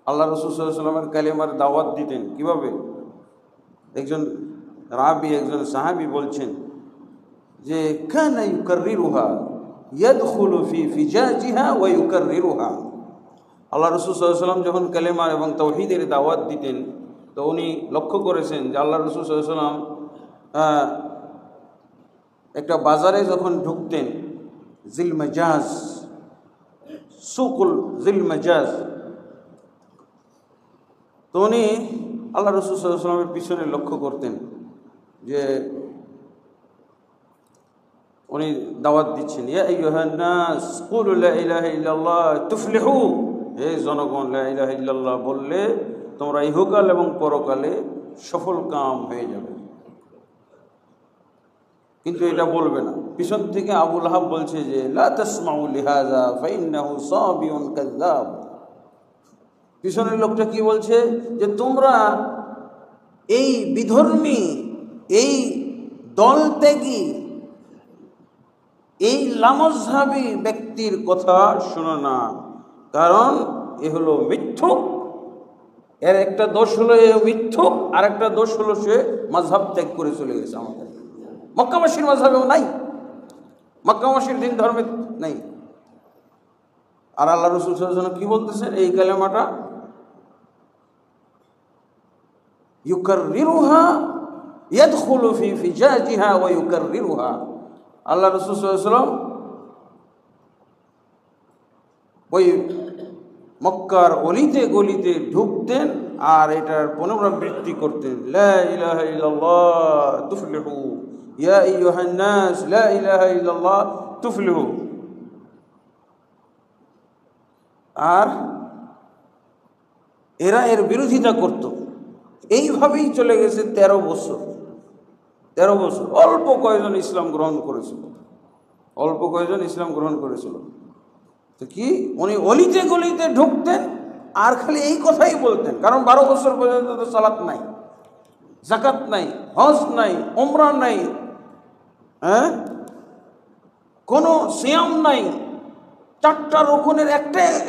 আল্লাহ রাসূল সাল্লাল্লাহু আলাইহি ওয়াসাল্লামের কালেমার দাওয়াত দিতেন কিভাবে? একজন রাবি, একজন সাহাবী বলছেন যে কানা ইউকাররিরুহা ইয়াদখুলু ফি ফিজাজিহা ওয়া ইউকাররিরুহা। আল্লাহ রাসূল সাল্লাল্লাহু আলাইহি ওয়াসাল্লাম যখন কালেমার এবং তাওহীদের দাওয়াত দিতেন তো উনি লক্ষ্য করেছেন যে আল্লাহ রাসূল সাল্লাল্লাহু আলাইহি ওয়াসাল্লাম একটা বাজারে যখন ঢুকতেন, জিল মাজাজ, সুকুল জিল মাজাজ, তো উনি আল্লাহ রাসূল সাল্লাল্লাহু আলাইহি ওয়াসাল্লামের পিছনে লক্ষ্য করতেন যে উনি দাওয়াত দিচ্ছেন, ইয়া আইয়ুহান নাস কুলু লা ইলাহা ইল্লাল্লাহ তুফলিহু, হে জনগণ লা ইলাহা ইল্লাল্লাহ বললে তোমরা ইহকাল এবং পরকালে সফল কাম হয়ে যাবে। কিন্তু এটা বলবে না। পিছন থেকে আবু লাহাব বলছে যে লা তাসমাউ লিহাযা ফাইন্নাহু সাবিউন কাযযাব। পিছনের লোকটা কি বলছে যে তোমরা এই বিধর্মী, এই দলত্যাগী, এই লামজহাবী ব্যক্তির কথা শোনো না, কারণ এ হলো মিথ্যুক। এর একটা দোষ হলো এ মিথ্যুক, আর একটা দোষ হলো সে মাযহাব ত্যাগ করে চলে গেছে। আমাদের মক্কাবাসীর মাযহাবেও নাই, মক্কাবাসীর দিন ধর্মে নাই। আর আল্লাহ রাসূল সাল্লাল্লাহু আলাইহি ওয়াসাল্লাম কি বলতেছেন এই কালেমাটা, ইউকাররিরুহা ইয়াদখুলু ফি ফিজাজিহা ওয়া ইউকাররিরুহা। আল্লাহ রাসূল সাল্লাল্লাহু আলাইহি ওয়াসাল্লাম ওই মক্কার অলিতে গলিতে ঢুকতেন আর এটার পুনরাবৃত্তি করতেন, লা ইলাহা ইল্লাল্লাহ তুফলিহু, ইয়া আইয়ুহান নাস লা ইলাহা ইল্লাল্লাহ তুফলিহু। আর এরা এর বিরোধিতা করত। এইভাবেই চলে গেছে 13 বছর। 13 বছর অল্প কয়েকজন ইসলাম গ্রহণ করেছিল, অল্প কয়েকজন ইসলাম গ্রহণ করেছিল। তো কি উনি অলিতে গলিতে ঢুকতেন আর খালি এই কথাই বলতেন, কারণ 12 বছর পর্যন্ত তো সালাত নাই, যাকাত নাই, হজ নাই, উমরা নাই, কোনো সিয়াম নাই, 4টা রুকুনের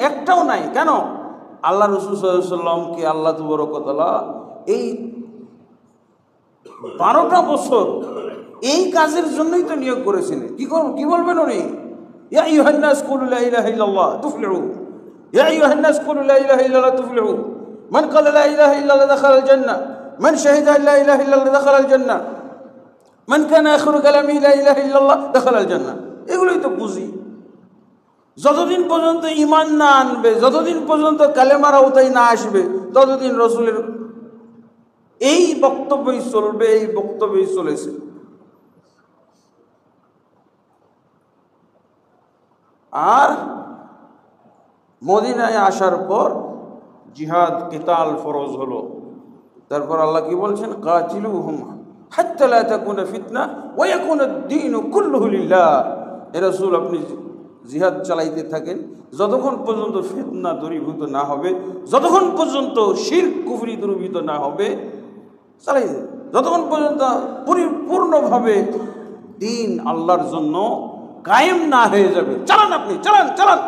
একটাও নাই। কেন? আল্লাহ রাসূল সাল্লাল্লাহু আলাইহি ওয়াসাল্লামকে আল্লাহ তাবারক ওয়া তাআলা এই 12টা বছর এই কাজের জন্যই তো নিয়োগ করেছিলেন। কি বলবেন উনি, ইয়া আইয়ুহান নাস কুলু লা ইলাহা ইল্লাল্লাহ তুফলিহু, ইয়া আইয়ুহান নাস কুলু লা ইলাহা ইল্লাল্লাহ তুফলিহু, মান ক্বালা লা ইলাহা ইল্লাল্লাহ দাখালাল জান্নাহ, মান শাহিদা লা ইলাহা ইল্লাল্লাহ দাখালাল জান্নাহ, মান কানা আখিরু কালামি লা ইলাহা ইল্লাল্লাহ দাখালাল জান্নাহ। এগুলোই তো বুঝি। যতদিন পর্যন্ত ঈমান না আনবে, যতদিন পর্যন্ত কালেমার আওতায় না আসবে, ততদিন রাসূলের এই বক্তব্যই চলবে, এই বক্তব্যই চলেছে। আর মদিনায় আসার পর জিহাদ কিতাল ফরজ হলো। তারপর আল্লাহ কি বলছেন, কাতিলুহুম হাত্তা লা তাকুনা ফিতনা ওয়া ইয়াকুনা আদ-দীনু কুল্লুহু লিল্লাহ। হে রাসূল আপনি জিহাদ চালাইতে থাকেন যতক্ষণ পর্যন্ত ফিতনা দূরীভূত না হবে, যতক্ষণ পর্যন্ত শিরক কুফরি দূরীভূত না হবে, চালাই যতক্ষণ পর্যন্ত পরিপূর্ণভাবে দিন আল্লাহর জন্য কায়েম না হয়ে যাবে। চালান, আপনি চালান চালান।